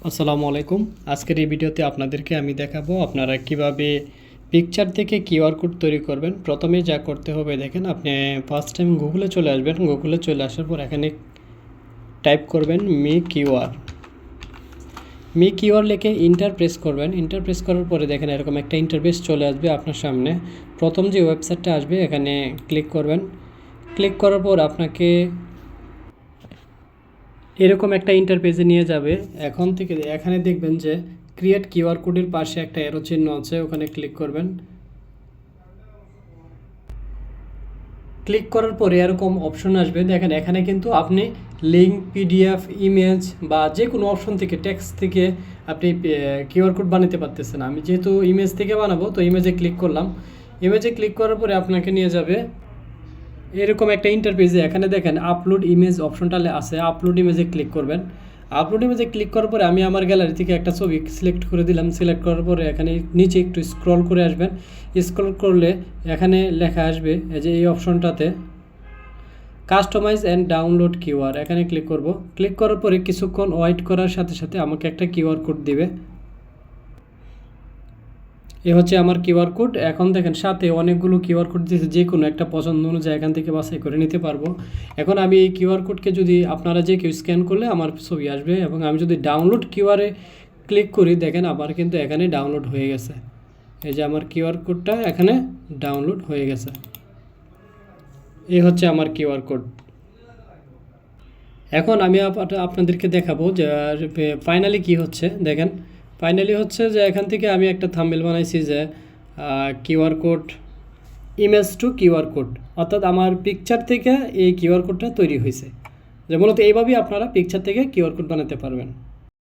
আসসালামু আলাইকুম। আজকের এই ভিডিওতে আপনাদেরকে আমি দেখাবো আপনারা কিভাবে পিকচার থেকে কিউআর কোড তৈরি করবেন। প্রথমে যা করতে হবে দেখেন, আপনি ফার্স্ট টাইম গুগলে চলে আসবেন। গুগলে চলে আসার পর এখানে টাইপ করবেন মি কিউআর লিখে ইন্টার প্রেস করবেন। ইন্টার প্রেস করার পরে দেখেন এরকম একটা ইন্টারফেস চলে আসবে আপনার সামনে। প্রথম যে ওয়েবসাইটটা আসবে এখানে ক্লিক করবেন। ক্লিক করার পর আপনাকে এরকম একটা ইন্টারপেজে নিয়ে যাবে। এখানে দেখবেন যে ক্রিয়েট কিউআর কোডের পাশে একটা অ্যারো চিহ্ন আছে, ওখানে ক্লিক করবেন। ক্লিক করার পরে এরকম অপশন আসবে। দেখেন এখানে কিন্তু আপনি লিঙ্ক, পিডিএফ, ইমেজ বা যে কোনো অপশন থেকে টেক্সট থেকে আপনি কিউআর কোড বানাতে পারতেছেন। আমি যেহেতু ইমেজ থেকে বানাবো তো ইমেজে ক্লিক করলাম। ইমেজে ক্লিক করার পরে আপনাকে নিয়ে যাবে এরকম একটা ইন্টারফেসে। এখানে দেখেন আপলোড ইমেজ অপশনটা আছে, আপলোড ইমেজে ক্লিক করবেন। আপলোড ইমেজে ক্লিক করার পরে আমি আমার গ্যালারি থেকে একটা ছবি সিলেক্ট করে দিলাম। সিলেক্ট করার পরে এখানে নিচে একটু স্ক্রল করে আসবেন। স্ক্রল করলে এখানে লেখা আসবে এই যে এই অপশনটাতে কাস্টমাইজ অ্যান্ড ডাউনলোড কিউআর, এখানে ক্লিক করব। ক্লিক করার পরে কিছুক্ষণ ওয়েট করার সাথে সাথে আমাকে একটা কিউআর কোড দিবে। এ হচ্ছে আমার কিউআর কোড। এখন দেখেন সাথে অনেকগুলো কিউআর কোড দিয়েছে, যে কোনো একটা পছন্দ অনুযায়ী এখান থেকে বাছাই করে নিতে পারবো। এখন আমি এই কিউআর কোডকে যদি আপনারা যে কেউ স্ক্যান করলে আমার ছবি আসবে, এবং আমি যদি ডাউনলোড কিউআরে ক্লিক করি দেখেন আবার কিন্তু এখানে ডাউনলোড হয়ে গেছে। এই যে আমার কিউআর কোডটা এখানে ডাউনলোড হয়ে গেছে। এই হচ্ছে আমার কিউআর কোড। এখন আমি আপনাদেরকে দেখাবো যে ফাইনালি কি হচ্ছে। দেখেন ফাইনালি হচ্ছে যে এখান থেকে আমি একটা থাম্বনেল বানাইছি যে QR code, image to QR code, অর্থাৎ আমার পিকচার থেকে এই কিউআর কোডটা তৈরি হয়েছে। যে মূলত এইভাবেই আপনারা পিকচার থেকে কিউআর কোড বানাতে পারবেন।